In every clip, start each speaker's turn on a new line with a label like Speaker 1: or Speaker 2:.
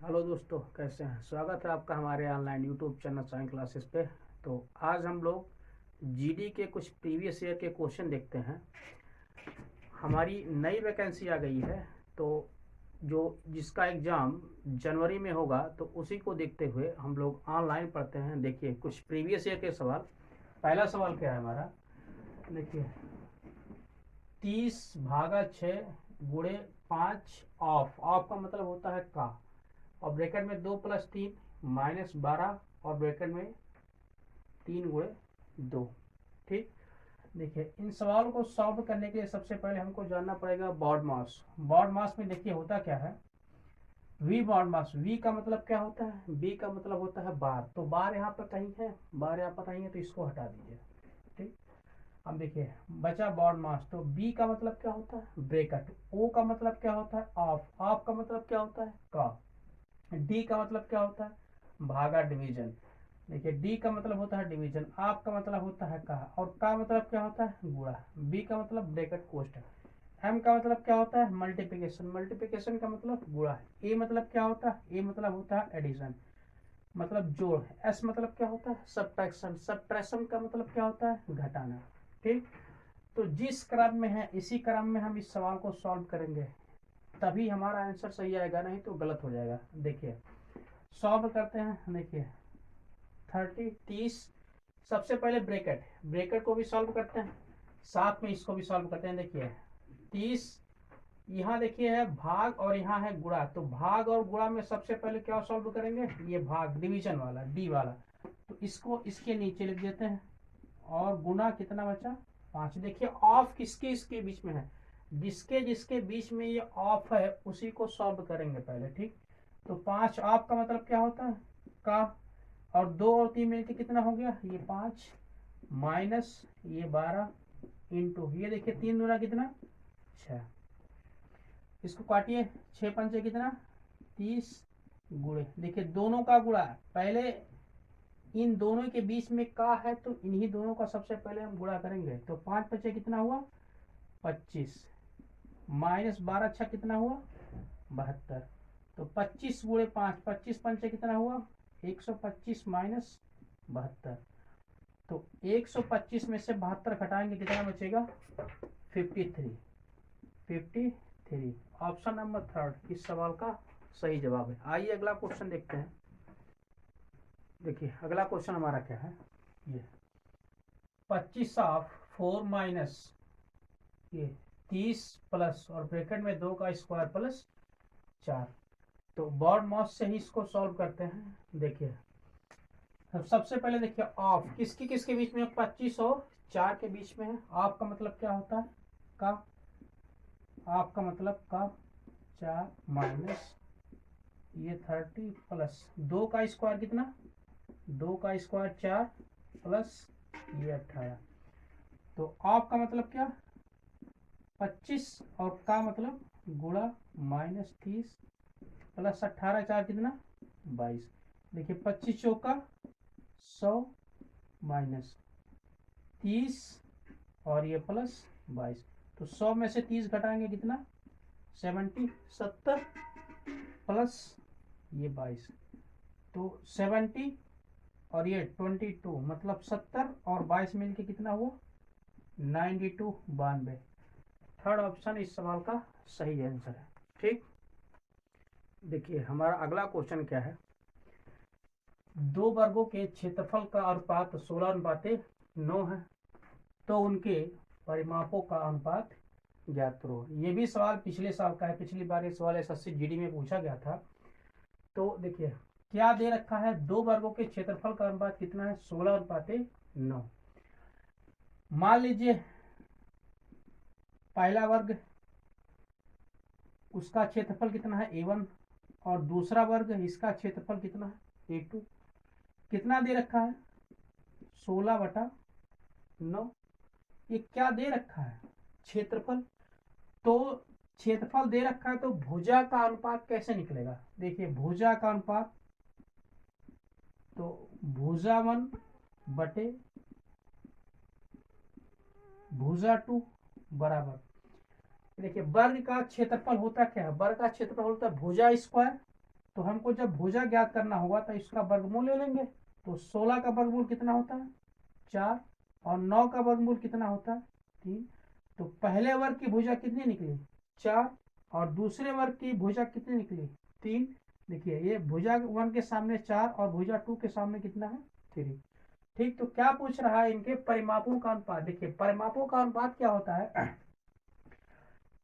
Speaker 1: Hello दोस्तों, कैसे हैं। स्वागत है आपका हमारे online YouTube channel science classes पे। तो आज हम लोग जीडी के कुछ प्रीवियस ईयर के क्वेश्चन देखते हैं। हमारी नई वैकेंसी आ गई है, तो जो जिसका एग्ज़ाम जनवरी में होगा तो उसी को देखते हुए हम लोग ऑनलाइन पढ़ते हैं। देखिए कुछ प्रीवियस ईयर के सवाल। पहला सवाल क्या है हमारा, देखिए 30/6 गुणे 5 ऑफ का मतलब होता है का, और ब्रैकेट में 2 + 3 -12, और ब्रैकेट में 3 × 2। ठीक। देखिए इन सवालों को सॉल्व करने के लिए सबसे पहले हमको जानना पड़ेगा बॉड मास। बॉड मास में देखिए होता क्या है, वी बॉड मास। वी का मतलब क्या होता है, बी का मतलब होता है बार। तो बार यहाँ पर कहीं है, बार यहाँ पर कहीं है, तो इसको हटा दीजिए। ठीक। अब देखिए बचा बॉड मास। तो बी का मतलब क्या होता है, ब्रैकेट। ओ का मतलब क्या होता है, ऑफ का मतलब क्या होता है, का। डी का मतलब क्या होता है, भागा, डिवीजन। देखिए डी का मतलब होता है डिवीजन, आप का मतलब होता है का, और का मतलब क्या होता है, गुणा। बी का मतलब ब्रैकेट कोष्ठक। एम का मतलब क्या होता है, मल्टीप्लिकेशन। मल्टीप्लिकेशन का मतलब गुणा। ए मतलब क्या होता है, ए मतलब होता है एडिशन, मतलब जोड़। एस मतलब क्या होता है, सब्ट्रैक्शन। सब्ट्रैक्शन का मतलब क्या होता है, घटाना। ठीक। तो जिस क्रम में है इसी क्रम में हम इस सवाल को सॉल्व करेंगे, तभी हमारा आंसर सही आएगा, नहीं तो गलत हो जाएगा। देखिए सॉल्व करते हैं। देखिए 30 सबसे पहले ब्रैकेट, ब्रैकेट को भी सॉल्व करते हैं, साथ में इसको भी सॉल्व करते हैं। देखिए 30 यहाँ देखिए है भाग और यहाँ है गुणा। तो भाग और गुणा में सबसे पहले क्या सॉल्व करेंगे, ये भाग डिवीजन वाला, डी वाला। तो इसको इसके नीचे लिख देते हैं, और गुणा कितना बचा, 5। देखिए ऑफ किसके इसके बीच में है, जिसके जिसके बीच में ये ऑफ है उसी को सॉल्व करेंगे पहले। ठीक। तो 5 ऑफ का मतलब क्या होता है, का, और 2 और 3 मिलकर कितना हो गया, ये 5 माइनस ये 12 इंटू ये देखिए 3 दूना कितना 6। इसको काटिए, 6 पंचे कितना 30, गुणे। देखिए दोनों का गुणा, पहले इन दोनों के बीच में का है तो इन्हीं दोनों का सबसे पहले हम गुणा करेंगे। तो 5 पंचे कितना हुआ 25, माइनस 12 6 कितना हुआ 72। तो 25 गुणे 5, 25 पंचे कितना हुआ 125 माइनस 72। तो 125 में से 72 घटाएंगे, कितना बचेगा 53। 53 ऑप्शन नंबर थर्ड इस सवाल का सही जवाब है। आइए अगला क्वेश्चन देखते हैं। देखिए अगला क्वेश्चन हमारा क्या है, ये 25 ऑफ 4 माइनस ये 30 प्लस और ब्रैकेट में 2 का स्क्वायर प्लस 4। तो बॉड मॉस से ही इसको सॉल्व करते हैं। देखिए सबसे पहले देखिए ऑफ किसके किसके बीच में, 25 और 4 के बीच में है। ऑफ का मतलब क्या होता है, का। ऑफ का मतलब का, 4 माइनस ये 30 प्लस 2 का स्क्वायर कितना, 2 का स्क्वायर 4 प्लस ये 18। तो ऑफ का मतलब क्या 25, और का मतलब गुणा, -30 प्लस 18 4 कितना 22। देखिए 25 चौका 100 माइनस 30 और ये प्लस 22। तो 100 में से 30 घटाएंगे कितना 70, 70 प्लस ये 22। तो 70 और ये 22 मतलब 70 और 22 मिलके कितना हुआ 92, 92। थर्ड ऑप्शन इस सवाल का सही आंसर है। ठीक। देखिए हमारा अगला क्वेश्चन क्या है, दो वर्गों के क्षेत्रफल का अनुपात 16:9 है, तो उनके परिमापों का अनुपात ज्ञात करो। ये भी सवाल पिछले साल का है, पिछली बार ये सवाल एसएससी जीडी में पूछा गया था। तो देखिए क्या दे रखा है, दो वर्गों के क्षेत्रफल का अनुपात कितना है 16:9। मान लीजिए पहला वर्ग उसका क्षेत्रफल कितना है A1, और दूसरा वर्ग इसका क्षेत्रफल कितना है A2। कितना दे रखा है 16/9। ये क्या दे रखा है, क्षेत्रफल। तो क्षेत्रफल दे रखा है तो भुजा का अनुपात कैसे निकलेगा, देखिए भुजा का अनुपात, तो भुजा 1 बटे भुजा 2 बराबर। देखिए वर्ग का क्षेत्रफल होता क्या है, वर्ग का क्षेत्रफल होता है भुजा स्क्वायर। तो हमको जब भुजा ज्ञात करना होगा तो इसका वर्गमूल ले लेंगे। तो 16 का वर्गमूल कितना होता है 4, और 9 का वर्गमूल कितना होता है 3। तो पहले वर्ग की भुजा कितनी निकली 4, और दूसरे वर्ग की भुजा कितनी निकली 3। देखिए ये भुजा 1 के सामने 4 और भुजा 2 के सामने कितना है 3। ठीक, तो क्या पूछ रहा है इनके परिमापों का अनुपात। देखिए परिमापों का अनुपात क्या होता है,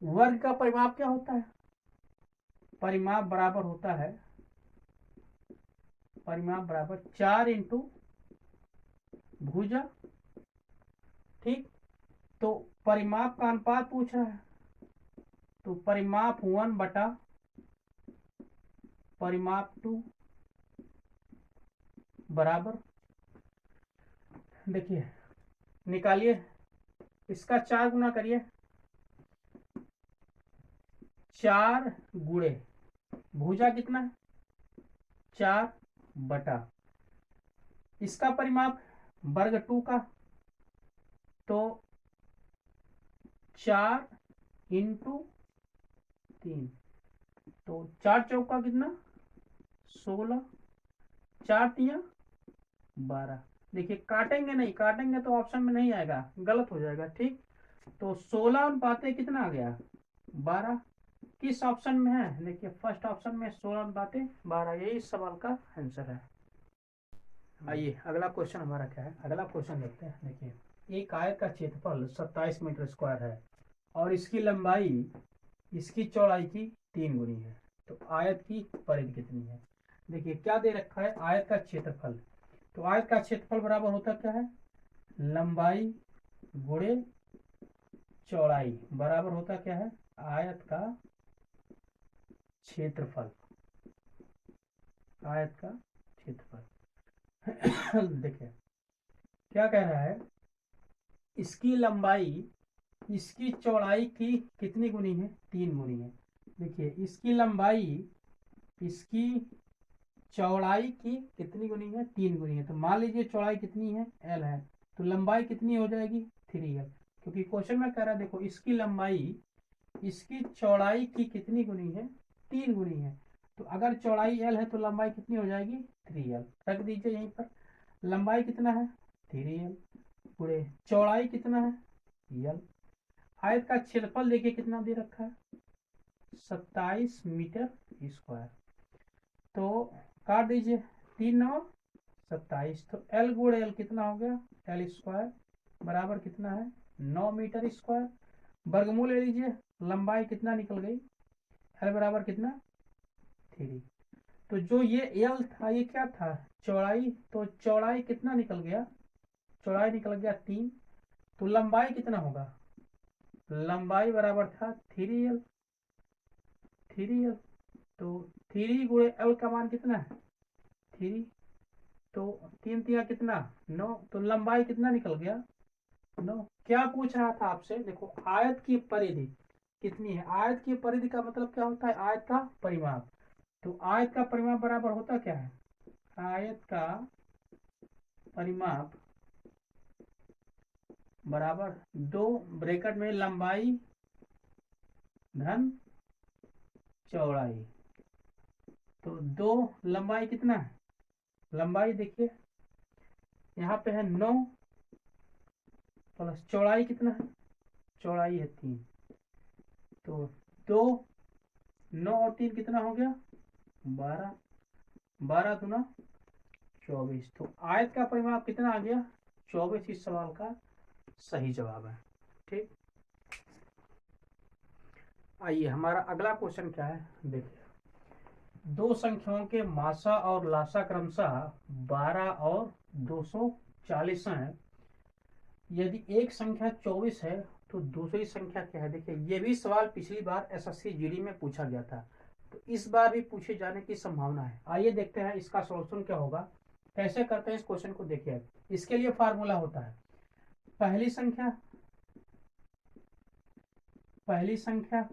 Speaker 1: वर्ग का परिमाप क्या होता है, परिमाप बराबर होता है, परिमाप बराबर 4 इंटू भुजा। ठीक, तो परिमाप का अनुपात पूछ रहा है, तो परिमाप 1 बटा परिमाप 2 बराबर, देखिए निकालिए, इसका 4 गुना करिए, 4 गुणे भुजा कितना है 4 बटा इसका परिमाप वर्ग 2 का, तो 4 इंटू 3, तो 4 चौका कितना 16, 4 तिया 12। देखिए काटेंगे नहीं, काटेंगे तो ऑप्शन में नहीं आएगा, गलत हो जाएगा। ठीक, तो 16 अनुपाते कितना आ गया 12, किस ऑप्शन में है, देखिए फर्स्ट ऑप्शन में 16 अनुपाते 12, यही इस सवाल का आंसर है। आइए अगला क्वेश्चन हमारा क्या है, अगला क्वेश्चन देखते हैं। देखिए एक आयत का क्षेत्रफल 27 मीटर स्क्वायर है और इसकी लंबाई इसकी चौड़ाई की 3 गुनी है, तो आयत की परिधि कितनी है। देखिए क्या दे रखा है आयत का क्षेत्रफल, तो आयत का क्षेत्रफल बराबर होता क्या है लंबाई गुणे चौड़ाई बराबर होता क्या है आयत का क्षेत्रफल, आयत का क्षेत्रफल। देखिए क्या कह रहा है, इसकी लंबाई इसकी चौड़ाई की कितनी गुनी है 3 गुनी है। देखिए इसकी लंबाई इसकी चौड़ाई की कितनी गुनी है 3 गुनी है, तो मान लीजिए चौड़ाई कितनी है l है, तो लंबाई कितनी हो जाएगी 3l, क्योंकि क्वेश्चन में कह रहा है देखो इसकी लंबाई इसकी चौड़ाई की कितनी गुनी है 3 गुनी है, तो अगर चौड़ाई l है तो लंबाई कितनी हो जाएगी 3l, रख दीजिए यहीं पर, लंबाई कितना है 3l गुणे चौड़ाई कितना है l। आयत का क्षेत्रफल देखिए कितना दे रखा है 27 मीटर स्क्वायर, तो काट दीजिए 3 9 27, तो l गुणे l कितना हो गया l स्क्वायर बराबर कितना है 9 मीटर स्क्वायर, वर्गमूल ले लीजिए, लंबाई कितना निकल गई l बराबर कितना 3, तो जो ये l था ये क्या था चौड़ाई, तो चौड़ाई कितना निकल गया, चौड़ाई निकल गया 3, तो लंबाई कितना होगा, लंबाई बराबर था 3l, 3l, तो 3 गुणे l का मान कितना है 3, तो 3 तिया कितना 9, तो लंबाई कितना निकल गया 9। क्या पूछ रहा था आपसे, देखो आयत की परिधि कितनी है, आयत की परिधि का मतलब क्या होता है आयत का परिमाप, तो आयत का परिमाप बराबर होता क्या है, आयत का परिमाप बराबर 2 ब्रैकेट में लंबाई धन चौड़ाई, तो 2 लंबाई कितना है, लंबाई देखिए यहाँ पे है 9 प्लस चौड़ाई कितना है, चौड़ाई है 3, तो 2 9 और 3 कितना हो गया 12, 12 दूना 24, तो आयत का परिमाप कितना आ गया 24, इस सवाल का सही जवाब है। ठीक, आइए हमारा अगला क्वेश्चन क्या है, देखिए दो संख्याओं के मासा और लासा क्रमशः 12 और 240 हैं, यदि एक संख्या 24 है तो दूसरी संख्या क्या है। देखिए ये भी सवाल पिछली बार एसएससी जीडी में पूछा गया था, तो इस बार भी पूछे जाने की संभावना है। आइए देखते हैं इसका सॉल्यूशन क्या होगा, कैसे करते हैं इस क्वेश्चन को। देखिए इसके लिए फार्मूला होता है पहली संख्या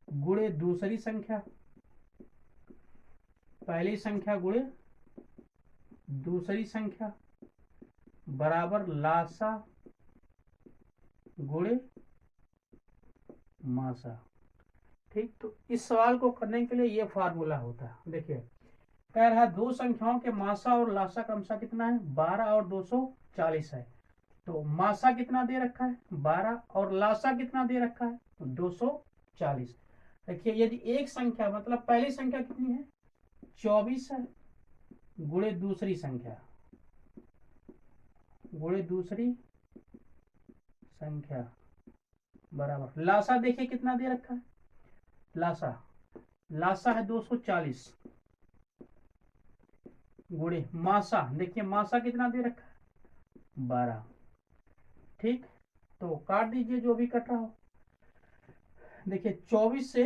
Speaker 1: गुणे दूसरी संख्या, पहली संख्या गुणे दूसरी संख्या बराबर लासा गुणे मासा। ठीक, तो इस सवाल को करने के लिए ये फार्मूला होता है। देखिए कह रहा है दो संख्याओं के मासा और लासा क्रमशः कितना है, 12 और 240 है। तो मासा कितना दे रखा है 12 और लासा कितना दे रखा है 240। देखिए यदि एक संख्या मतलब पहली संख्या कितनी है 24 है, गुणे दूसरी संख्या, गुणे दूसरी संख्या बराबर लासा देखिए कितना दे रखा है, लासा लासा है 240 गुणे मासा, देखिए मासा कितना दे रखा है 12। ठीक, तो काट दीजिए जो भी कट रहा हो। देखिए 24 से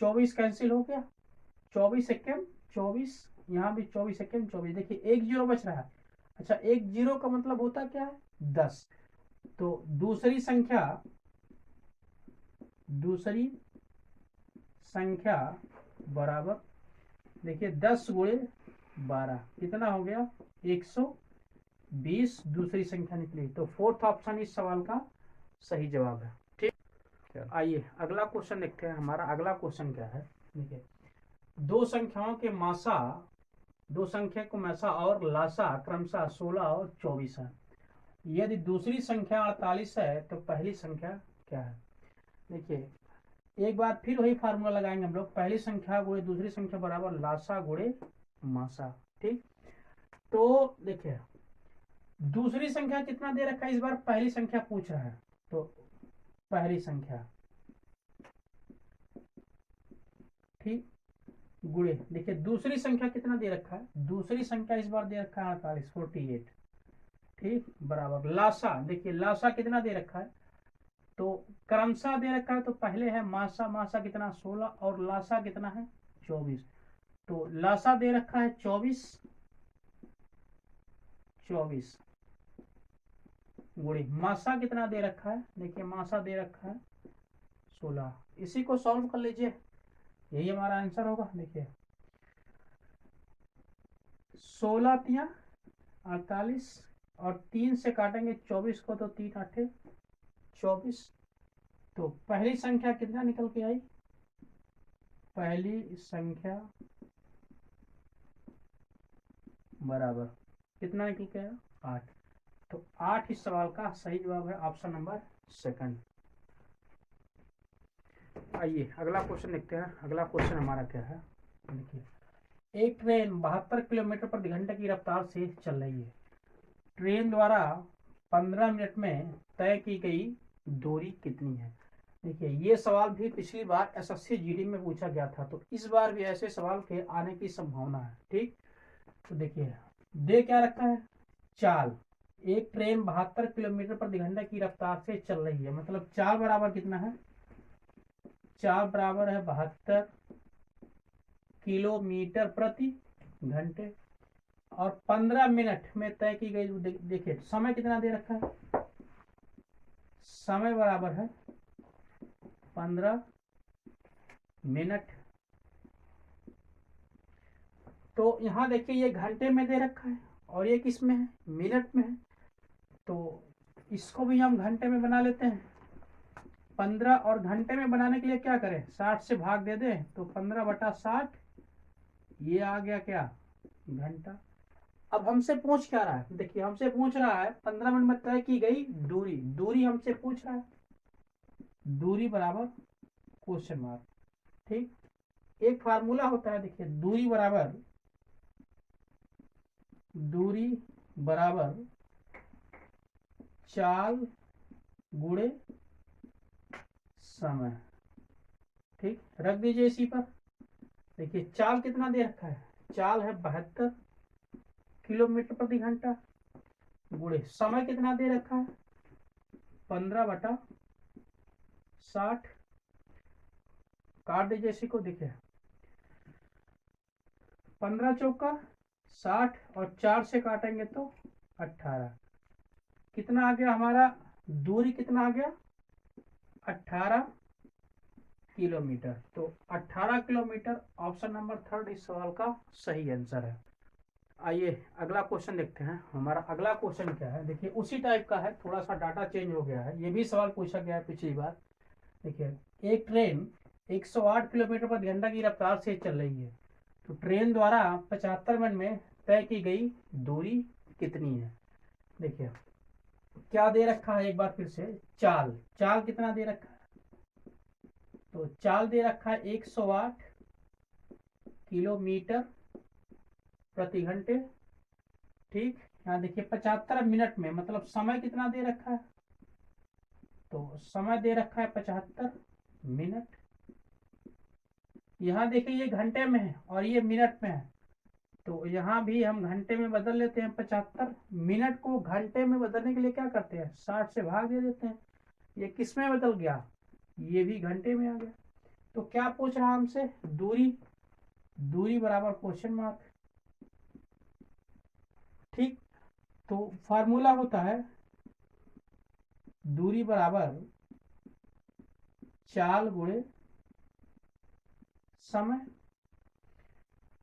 Speaker 1: 24 कैंसिल हो गया, 24 सेकेंड 24, यहाँ भी 24 सेकेंड 24, देखिए एक जीरो बच रहा है। अच्छा एक जीरो का मतलब होता क्या है 10। तो दूसरी संख्या बराबर देखिए 10 गुणे 12 कितना हो गया 120 दूसरी संख्या निकली। तो फोर्थ ऑप्शन इस सवाल का सही जवाब है। ठीक, आइए अगला क्वेश्चन देखते हैं। हमारा अगला क्वेश्चन क्या है, देखिए दो संख्याओं के मासा, दो संख्या को मासा और लासा क्रमशः 16 और 24 है। यदि दूसरी संख्या 48 है तो पहली संख्या क्या है। देखिए एक बार फिर वही फार्मूला लगाएंगे हम लोग, पहली संख्या गुणे दूसरी संख्या बराबर लासा गुणे मासा। ठीक, तो देखिए दूसरी संख्या कितना दे रखा है, इस बार पहली संख्या पूछ रहा है। तो पहली संख्या ठीक गुणे देखिए दूसरी संख्या कितना दे रखा है, दूसरी संख्या इस बार दे रखा है 48 48। ठीक, बराबर लासा, देखिए लासा कितना दे रखा है, तो क्रमशः दे रखा है। तो पहले है मासा, मासा कितना 16 और लासा कितना है 24। तो लासा दे रखा है 24 24 गुणे मासा कितना दे रखा है, देखिए मासा दे रखा है 16। इसी को सॉल्व कर लीजिए, यही हमारा आंसर होगा। देखिए 16 तिया 48 और 3 से काटेंगे 24 को, तो 3 8 24। तो पहली संख्या कितना निकल के आई, पहली संख्या बराबर कितना निकल के आया 8। तो 8 इस सवाल का सही जवाब है, ऑप्शन नंबर सेकंड। आइए अगला क्वेश्चन देखते हैं। अगला क्वेश्चन हमारा क्या है, देखिए एक ट्रेन 72 किलोमीटर प्रति घंटे की रफ्तार से चल रही है। ट्रेन द्वारा 15 मिनट में तय की गई दूरी कितनी है। देखिए ये सवाल भी पिछली बार एसएससी जीडी में पूछा गया था, तो इस बार भी ऐसे सवाल के आने की संभावना है। ठीक, तो देखिए दे क्या रखा है, चाल, एक ट्रेन 72 किलोमीटर प्रति घंटे की रफ्तार से चल रही है, मतलब चाल बराबर कितना है, चाल बराबर है 72 किलोमीटर प्रति घंटे और 15 मिनट में तय की गई। देखिए समय कितना दे रखा है, समय बराबर है 15 मिनट। तो यहां देखिए ये घंटे में दे रखा है और ये किस में है, मिनट में है। तो इसको भी हम घंटे में बना लेते हैं। 15 और घंटे में बनाने के लिए क्या करें, 60 से भाग दे दें, तो 15/60 ये आ गया क्या घंटा। अब हमसे पूछ क्या रहा है, देखिए हमसे पूछ रहा है 15 मिनट में तय की गई दूरी, दूरी हमसे पूछ रहा है, दूरी बराबर क्वेश्चन मार्क। ठीक, एक फार्मूला होता है, देखिए दूरी बराबर चाल गुणे समय। ठीक, रख दीजिए इसी पर। देखिए चाल कितना दे रखा है, चाल है 72 किलोमीटर प्रति घंटा गुणे समय कितना दे रखा है 15/60। काट दीजिए इसी को। देखिए 15 चौका 60 और 4 से काटेंगे तो 18। कितना आ गया हमारा, दूरी कितना आ गया 18 किलोमीटर। तो 18 किलोमीटर ऑप्शन नंबर थर्ड इस सवाल का सही आंसर है। आइए अगला क्वेश्चन देखते हैं। हमारा अगला क्वेश्चन क्या है, देखिए उसी टाइप का है, थोड़ा सा डाटा चेंज हो गया है। ये भी सवाल पूछा गया है पिछली बार। देखिए एक ट्रेन 108 किलोमीटर प्रति घंटा की रफ्तार से चल रही है, तो ट्रेन द्वारा 75 मिनट में तय की गई दूरी कितनी है। देखिए क्या दे रखा है, एक बार फिर से चाल चाल कितना दे रखा है, तो चाल दे रखा है 108 किलोमीटर प्रति घंटे। ठीक, यहाँ देखिए 75 मिनट में, मतलब समय कितना दे रखा है, तो समय दे रखा है 75 मिनट। यहाँ देखिए ये घंटे में है और ये मिनट में है, तो यहाँ भी हम घंटे में बदल लेते हैं। 75 मिनट को घंटे में बदलने के लिए क्या करते हैं, 60 से भाग दे देते हैं। ये किस में बदल गया, ये भी घंटे में आ गया। तो क्या पूछ रहा हमसे, दूरी, दूरी बराबर क्वेश्चन मार्क। ठीक, तो फार्मूला होता है दूरी बराबर चाल गुणे समय।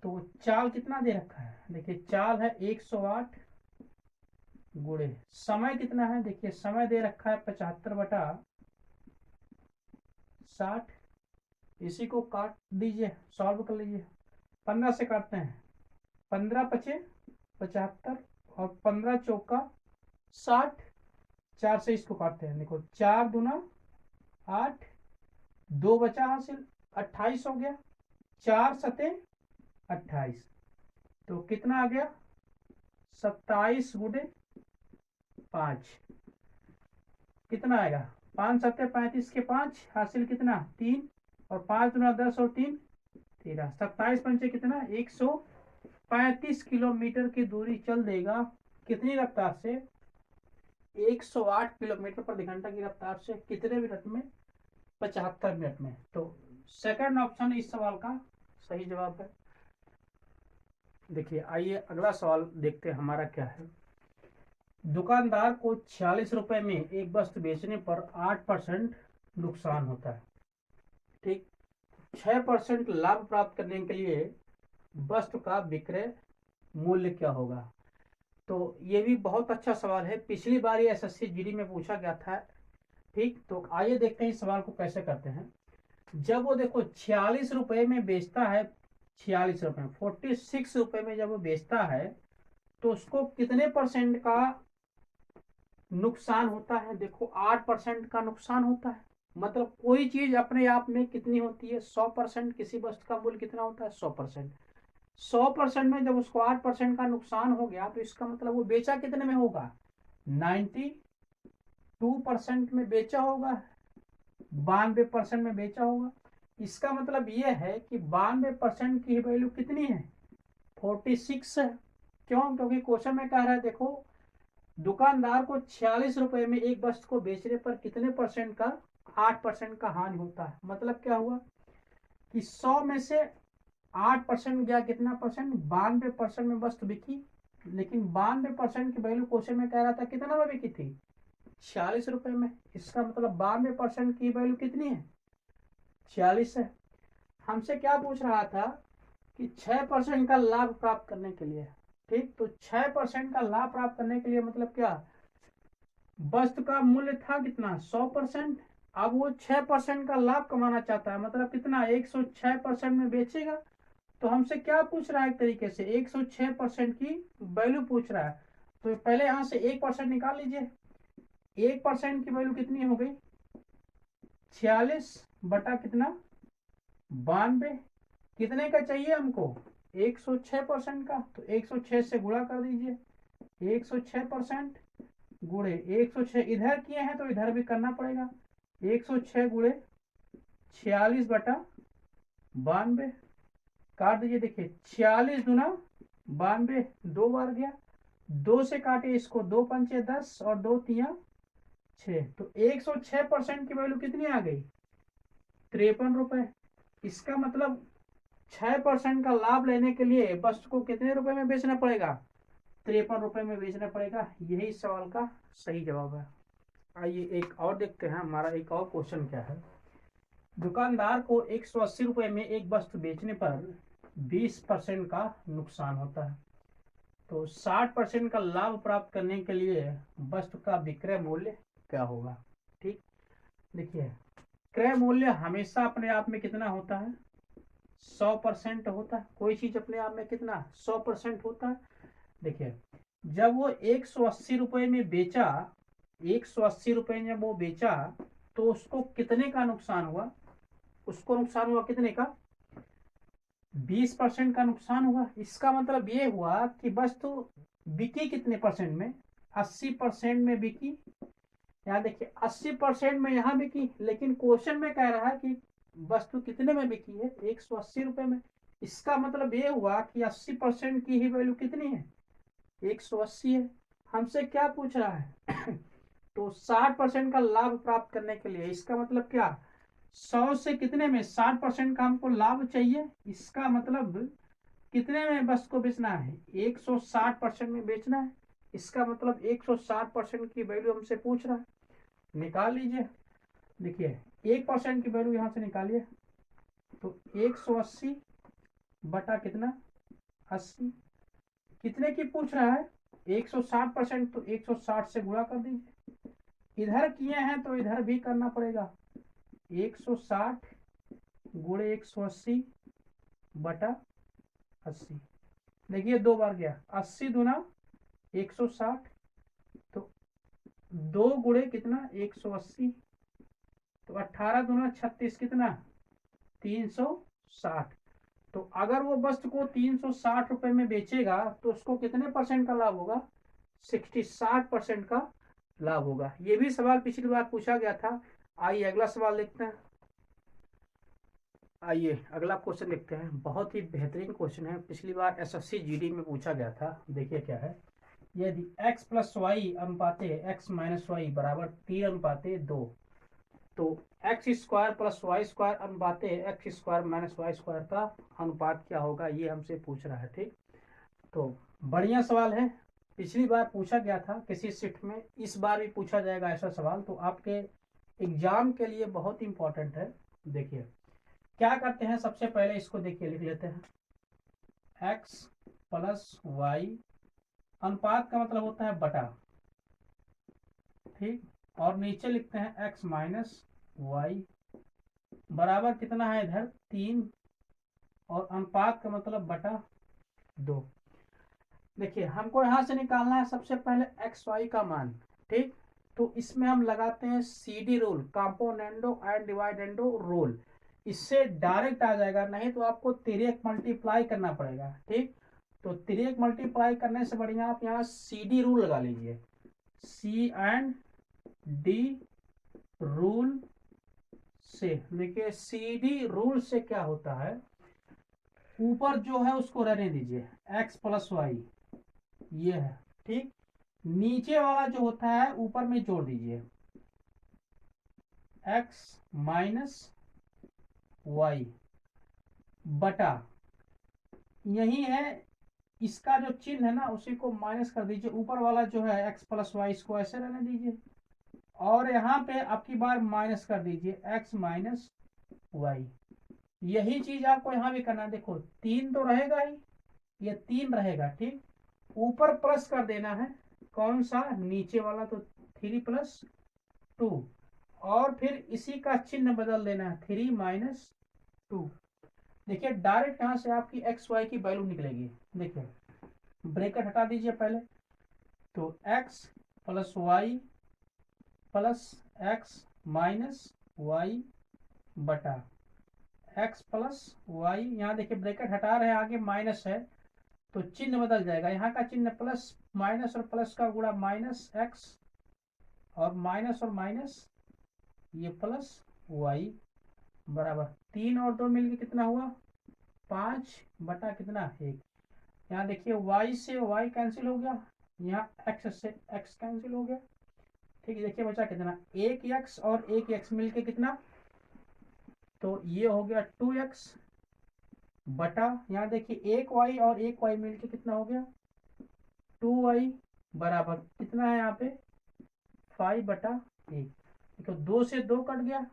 Speaker 1: तो चाल कितना दे रखा है, देखिए चाल है 108 गुणे समय कितना है, देखिए समय दे रखा है 75/60। इसी को काट दीजिए, सॉल्व कर लीजिए। 15 से काटते हैं, 15×5 75 और 15×4 60। 4 से इसको काटते हैं, देखो 4 दूना 8, 2 बचा हासिल, 28 हो गया। 4 सते 28, तो कितना आ गया, 27 गुणे 5 कितना आएगा, 5 सत्ते 35 के 5 हासिल कितना 3, और 5 दूना 10 और 3 13, 27 पंचे कितना 135 किलोमीटर की दूरी चल देगा। कितनी रफ्तार से, 108 किलोमीटर प्रति घंटा की रफ्तार से, कितने मिनट में, 75 मिनट में। तो सेकंड ऑप्शन इस सवाल का सही जवाब है। देखिए आइए अगला सवाल देखते हैं हमारा क्या है। दुकानदार को 46 रुपए में एक वस्तु बेचने पर 8% नुकसान होता है। ठीक, 6% लाभ प्राप्त करने के लिए वस्तु का विक्रय मूल्य क्या होगा। तो ये भी बहुत अच्छा सवाल है, पिछली बार ये एसएससी जीडी में पूछा गया था। ठीक, तो आइए देखते हैं इस सवाल को कैसे करते हैं। जब वो देखो 46 रुपए में बेचता है, 46 रुपए 46 रुपए में जब वो बेचता है, तो उसको कितने परसेंट का नुकसान होता है, देखो 8% का नुकसान होता है। मतलब कोई चीज अपने आप में कितनी होती है, 100%। किसी वस्तु का मूल्य कितना होता है, 100%। 100% में जब उसको 8% का नुकसान हो गया, तो इसका मतलब वो बेचा कितने में होगा, 92% में बेचा होगा, 92% में बेचा होगा। इसका मतलब यह है कि 92% की वैल्यू कितनी है, 46 है। क्यों, क्योंकि क्वेश्चन में कह रहा है, देखो दुकानदार को 46 रुपए में एक वस्तु को बेचने पर कितने परसेंट का, 8% का हानि होता है। मतलब क्या हुआ कि 100 में से 8% गया, कितना परसेंट, 92% में वस्तु बिकी। लेकिन 92% की वैल्यू क्वेश्चन में कह रहा था कितना में बिकी थी, 46 रुपए में। इसका मतलब 92% की वैल्यू कितनी है, 46 है। हमसे क्या पूछ रहा था कि 6% का लाभ प्राप्त करने के लिए। ठीक, तो 6% का लाभ प्राप्त करने के लिए मतलब क्या, वस्तु का मूल्य था कितना, 100%। अब वो 6% का लाभ कमाना चाहता है, मतलब कितना, 106% में बेचेगा। तो हमसे क्या पूछ रहा है, एक तरीके से 106% की वैल्यू पूछ रहा है। तो पहले यहां से 1% निकाल लीजिए। 1% की वैल्यू कितनी हो गई, 46 बटा कितना, 92। कितने का चाहिए हमको, 106% का। तो 106 से गुणा कर दीजिए, 106% गुणे 106 इधर किए हैं तो इधर भी करना पड़ेगा। 106 गुणे 46/92 काट दीजिए। देखिए 46 दूना 92, 2 बार गया, 2 से काटे इसको, 2 पंचे 10 और 2 तिया 6। तो 106% की वैल्यू कितनी आ गई, 53 रुपए। इसका मतलब 6% का लाभ लेने के लिए वस्तु को कितने रुपए में बेचना पड़ेगा, 53 रुपए में बेचना पड़ेगा। यही सवाल का सही जवाब है। आइए एक और देखते हैं, हमारा एक और क्वेश्चन क्या है। दुकानदार को 180 रुपए में एक वस्तु बेचने पर 20% का नुकसान होता है। तो 60% का लाभ प्राप्त करने के लिए वस्तु का विक्रय मूल्य क्या होगा। ठीक, देखिए क्रय मूल्य हमेशा अपने आप में कितना होता है? 100% होता है। कोई चीज अपने आप में कितना 100% होता है। देखिए जब वो 180 रुपए में बेचा, 180 रुपए में वो बेचा, तो उसको कितने का नुकसान हुआ? उसको नुकसान हुआ कितने का? 20% का नुकसान हुआ। इसका मतलब ये हुआ कि वस्तु बिकी कितने परसेंट में? 80% में बिकी। यहाँ देखिए 80% में यहाँ बिकी, लेकिन क्वेश्चन में कह रहा है कि वस्तु कितने में बिकी है? 180 रुपए में। इसका मतलब ये हुआ कि 80% की ही वैल्यू कितनी है? 180 है। हमसे क्या पूछ रहा है? तो 60% का लाभ प्राप्त करने के लिए, इसका मतलब क्या? 100 से कितने में 60% का हमको लाभ चाहिए। इसका मतलब कितने में वस्तु को बेचना है? 160% में बेचना है। इसका मतलब 160% की वैल्यू हमसे पूछ रहा है। निकाल लीजिए। देखिए 1% की वैल्यू यहां से निकालिए, तो 180 बटा कितना? 80। कितने की पूछ रहा है? 160%, तो 160 से गुणा कर दीजिए। इधर किए हैं तो इधर भी करना पड़ेगा। 160 गुणे 180 बटा 80। देखिए 2 बार गया, 80 दूना 160, तो 2 गुणे कितना? 180, तो 18 दूना 36, कितना? 360। तो अगर वो वस्तु को 360 रुपए में बेचेगा तो उसको कितने परसेंट का लाभ होगा? 60% का लाभ होगा। ये भी सवाल पिछली बार पूछा गया था। आइए अगला सवाल देखते हैं। आइए अगला क्वेश्चन देखते हैं। बहुत ही बेहतरीन क्वेश्चन है, पिछली बार एसएससी जीडी में पूछा गया था। देखिए क्या है। यदि x प्लस वाई अनुपाते x माइनस वाई बराबर 3:2, तो X square plus Y square अनुपाते X square minus Y square का अनुपात क्या होगा, ये हमसे पूछ रहा है। ठीक, तो बढ़िया सवाल है। पिछली बार पूछा गया था किसी शिफ्ट में, इस बार भी पूछा जाएगा ऐसा सवाल, तो आपके एग्जाम के लिए बहुत इंपॉर्टेंट है। देखिए क्या करते हैं, सबसे पहले इसको देखिए लिख लेते हैं। एक्स प्लस वाई अनुपात का मतलब होता है बटा, ठीक, और नीचे लिखते हैं एक्स माइनस वाई बराबर कितना है इधर 3, और अनुपात का मतलब बटा 2। देखिए हमको यहां से निकालना है सबसे पहले एक्स वाई का मान। ठीक, तो इसमें हम लगाते हैं CD rule, componendo and dividendo rule. इससे डायरेक्ट आ जाएगा, नहीं तो आपको तिर्यक मल्टीप्लाई करना पड़ेगा। ठीक, तो तिर्यक मल्टीप्लाई करने से बढ़िया आप यहाँ सीडी रूल लगा लीजिए। सी एंड डी रूल से, देखिए सीडी रूल से क्या होता है, ऊपर जो है उसको रहने दीजिए, एक्स प्लस वाई ये है। ठीक, नीचे वाला जो होता है ऊपर में जोड़ दीजिए, एक्स माइनस वाई बटा, यही है इसका जो चिन्ह है ना उसी को माइनस कर दीजिए। ऊपर वाला जो है एक्स प्लस वाई इसको ऐसे रहने दीजिए, और यहाँ पे आपकी बार माइनस कर दीजिए एक्स माइनस वाई। यही चीज आपको यहाँ भी करना है। देखो 3 तो रहेगा ही, ये 3 रहेगा। ठीक, ऊपर प्लस कर देना है, कौन सा? नीचे वाला, तो 3+2, और फिर इसी का चिन्ह बदल देना है 3-2। देखिए डायरेक्ट यहां से आपकी एक्स वाई की वैल्यू निकलेगी। देखिए ब्रैकेट हटा दीजिए पहले, तो x plus y plus x minus y बटा एक्स प्लस वाई। यहाँ देखिए ब्रैकेट हटा रहे हैं, आगे माइनस है तो चिन्ह बदल जाएगा। यहाँ का चिन्ह प्लस, माइनस और प्लस का गुणा माइनस एक्स, और माइनस ये प्लस वाई बराबर 3 और 2 मिलके कितना हुआ? 5 बटा कितना? 1। यहाँ देखिए y से y कैंसिल हो गया, यहाँ x से x कैंसिल हो गया। ठीक, देखिए बचा कितना? 1x और 1x मिलके कितना? तो ये हो गया 2x बटा, यहाँ देखिए 1y और 1y मिलके कितना हो गया? 2y बराबर कितना है यहाँ पे? 5 बटा 1। देखो 2 से 2 कट गया,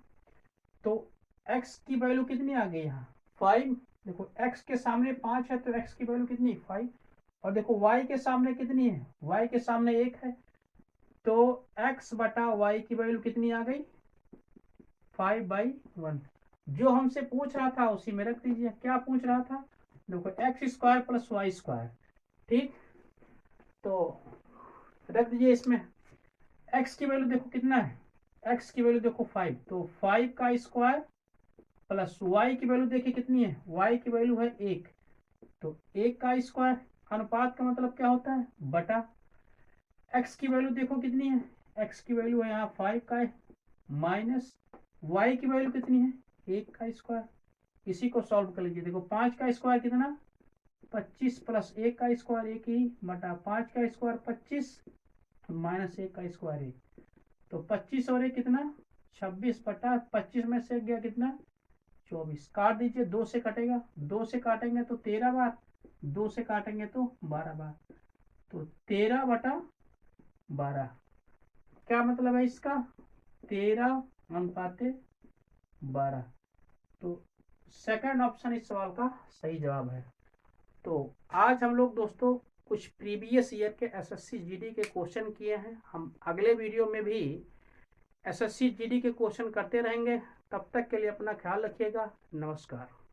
Speaker 1: तो x की वैल्यू कितनी आ गई यहाँ? 5। देखो x के सामने 5 है तो x की वैल्यू कितनी? 5। और देखो y के सामने कितनी है? y के सामने 1 है, तो x बटा y की वैल्यू कितनी आ गई? 5/1। जो हमसे पूछ रहा था उसी में रख दीजिए। क्या पूछ रहा था? देखो x² + y²। ठीक, तो रख दीजिए इसमें। x की वैल्यू देखो कितना है, x की वैल्यू देखो 5, तो 5 का स्क्वायर प्लस y की वैल्यू देखिए कितनी है, y की वैल्यू है 1, तो 1 का स्क्वायर। अनुपात का मतलब क्या होता है? बटा। x की वैल्यू देखो कितनी है, x की वैल्यू है यहाँ 5 का है, माइनस y की वैल्यू कितनी है, 1 का स्क्वायर। इसी को सॉल्व कर लीजिए। देखो 5 का स्क्वायर कितना, 25 प्लस 1 का स्क्वायर 1 ही, बटा 5 का स्क्वायर 25 माइनस 1 का स्क्वायर 1, तो 25 और 1 कितना, 26 बटा 25 में से गया कितना, 24। काट दीजिए, 2 से कटेगा, 2 से काटेंगे तो 13 बार, 2 से काटेंगे तो 12 बार, तो 13/12। क्या मतलब है इसका, 13/12। तो सेकंड ऑप्शन इस सवाल का सही जवाब है। तो आज हम लोग दोस्तों कुछ प्रीवियस ईयर के एसएससी जीडी के क्वेश्चन किए हैं। हम अगले वीडियो में भी एसएससी जीडी के क्वेश्चन करते रहेंगे। तब तक के लिए अपना ख्याल रखिएगा। नमस्कार।